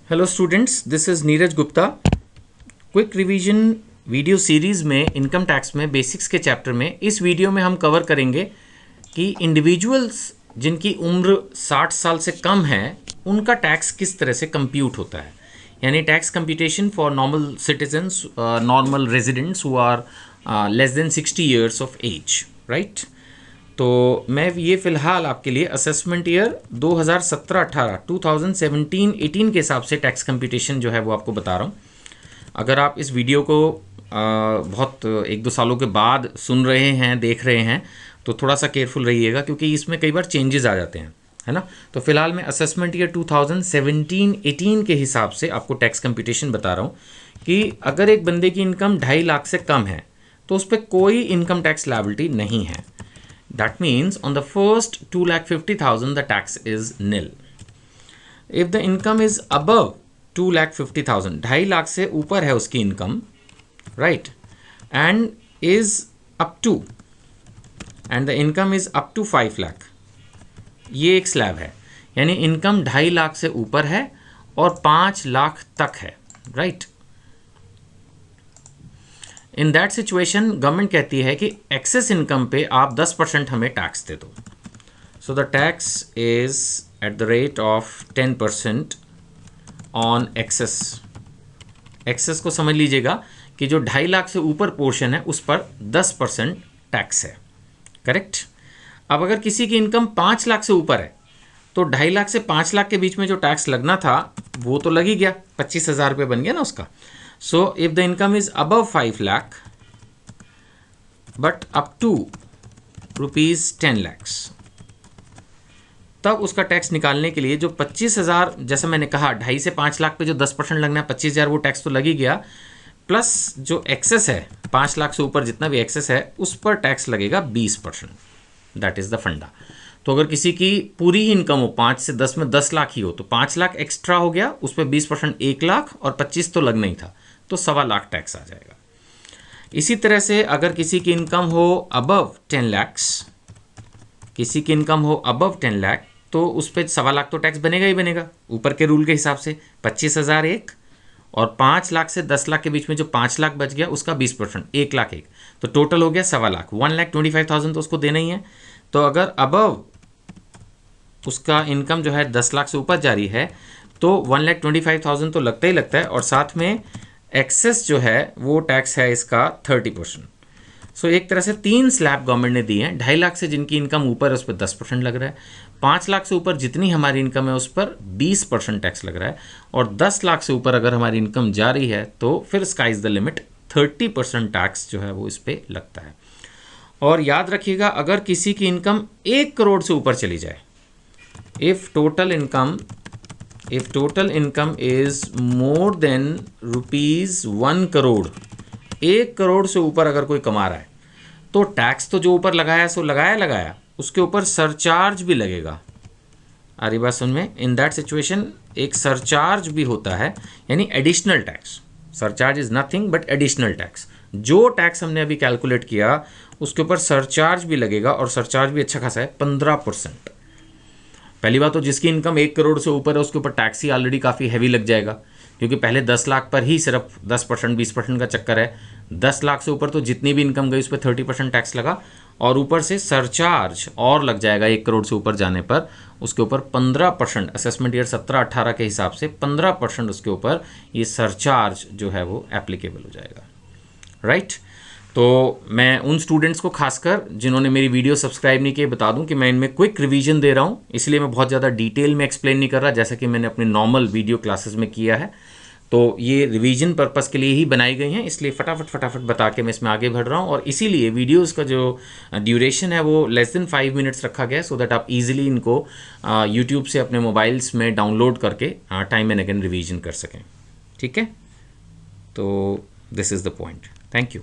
Hello students, this is Neeraj Gupta. Quick revision video series में income tax में basics के chapter में इस वीडियो में हम कवर करेंगे कि इंडिविजुअल्स जिनकी उम्र 60 साल से कम है उनका टैक्स किस तरह से कंप्यूट होता है, यानी tax computation for normal citizens, normal residents who are less than 60 years of age, right. तो मैं ये फ़िलहाल आपके लिए असेसमेंट ईयर 2017-18 2017-18 के हिसाब से टैक्स कंप्यूटेशन जो है वो आपको बता रहा हूँ। अगर आप इस वीडियो को बहुत 1-2 सालों के बाद सुन रहे हैं, देख रहे हैं, तो थोड़ा सा केयरफुल रहिएगा क्योंकि इसमें कई बार चेंजेस आ जाते हैं, है ना। तो फिलहाल मैं असेसमेंट ईयर 2017-18 के हिसाब से आपको टैक्स कंप्यूटेशन बता रहा हूँ कि अगर एक बंदे की इनकम 2.5 लाख से कम है तो उस पर कोई इनकम टैक्स लायबिलिटी नहीं है। That means on the first 2,50,000 the tax is nil. If the income is above 2,50,000, 2.5 lakh से ऊपर है उसकी income, right, and is up to, and the income is up to 5 lakh, ये एक स्लैब है, यानी इनकम 2.5 लाख से ऊपर है और 5 लाख तक है, right. In that situation government कहती है कि एक्सेस इनकम पे आप 10% हमें टैक्स दे दो। So the tax is at the rate of 10% on excess. Excess को समझ लीजिएगा कि जो 2.5 लाख से ऊपर पोर्शन है उस पर 10% टैक्स है, करेक्ट। अब अगर किसी की इनकम 5 लाख से ऊपर है तो 2.5 लाख से 5 लाख के बीच में जो टैक्स लगना था वो तो लग ही गया, 25,000 रुपये बन गया ना उसका। So if the income is above 5 lakh but up to rupees 10 lakhs, तब उसका टैक्स निकालने के लिए जो 25,000, जैसे मैंने कहा 2.5 से 5 लाख पे जो 10% लगना है 25,000, वो टैक्स तो लग ही गया, प्लस जो एक्सेस है 5 लाख से ऊपर जितना भी एक्सेस है उस पर टैक्स लगेगा 20%। दैट इज़ द फंडा। तो अगर किसी की पूरी ही इनकम हो 5 से 10 में 10 लाख ही हो तो 5 लाख एक्स्ट्रा हो गया, उस पर 20% 1 लाख और 25 तो लगना ही था, तो 1.25 लाख टैक्स आ जाएगा। इसी तरह से अगर किसी की इनकम हो अबव 10 लैक्स, किसी की इनकम हो अबव 10 लाख तो उस पर 1.25 लाख तो टैक्स बनेगा ही बनेगा ऊपर के रूल के हिसाब से। 25,000 एक और 5 लाख से 10 लाख के बीच में जो 5 लाख बच गया उसका 20%, 1 लाख एक, तो टोटल हो गया 1.25 लाख। 1,25,000 तो उसको देना ही है। तो अगर अबव उसका इनकम जो है 10 लाख से ऊपर जा रही है तो 1,25,000 तो लगता ही लगता है, और साथ में एक्सेस जो है वो टैक्स है इसका 30%। सो एक तरह से 3 स्लैब गवर्नमेंट ने दिए हैं। 2.5 लाख से जिनकी इनकम ऊपर है उस पर 10% लग रहा है, 5 लाख से ऊपर जितनी हमारी इनकम है उस पर 20% टैक्स लग रहा है, और 10 लाख से ऊपर अगर हमारी इनकम जा रही है तो फिर sky is the limit, 30% tax जो है वो इस पर लगता है। और याद रखिएगा अगर किसी की इनकम 1 करोड़ से ऊपर चली जाए, if total income is more than rupees 1 crore, 1 crore से ऊपर अगर कोई कमा रहा है तो टैक्स तो जो ऊपर लगाया सो लगाया, उसके ऊपर सरचार्ज भी लगेगा। आ रही बात समझ में? इन दैट सिचुएशन एक सरचार्ज भी होता है, यानी additional tax. Surcharge is nothing but additional tax. जो टैक्स हमने अभी कैलकुलेट किया उसके ऊपर सरचार्ज भी लगेगा, और सरचार्ज भी अच्छा खासा है, 15%। पहली बात तो जिसकी इनकम 1 करोड़ से ऊपर है उसके ऊपर टैक्स ही ऑलरेडी काफ़ी हैवी लग जाएगा, क्योंकि पहले 10 लाख पर ही सिर्फ 10% 20% का चक्कर है। 10 लाख से ऊपर तो जितनी भी इनकम गई उस पर 30% टैक्स लगा, और ऊपर से सरचार्ज और लग जाएगा 1 करोड़ से ऊपर जाने पर, उसके ऊपर 15%, असेसमेंट ईयर 17-18 के हिसाब से 15% उसके ऊपर ये सरचार्ज जो है वो एप्लीकेबल हो जाएगा, राइट। तो मैं उन स्टूडेंट्स को खासकर जिन्होंने मेरी वीडियो सब्सक्राइब नहीं किए बता दूं कि मैं इनमें क्विक रिवीजन दे रहा हूं, इसलिए मैं बहुत ज़्यादा डिटेल में एक्सप्लेन नहीं कर रहा जैसा कि मैंने अपने नॉर्मल वीडियो क्लासेस में किया है। तो ये रिवीजन पर्पस के लिए ही बनाई गई हैं, इसलिए फटाफट बता के मैं इसमें आगे बढ़ रहा हूँ। और इसीलिए वीडियोज़ का जो ड्यूरेशन है वो लेस देन 5 मिनट्स रखा गया है, सो दैट आप ईजिली इनको यूट्यूब से अपने मोबाइल्स में डाउनलोड करके टाइम एंड अगेन रिवीजन कर सकें, ठीक है। तो this is the point. Thank you.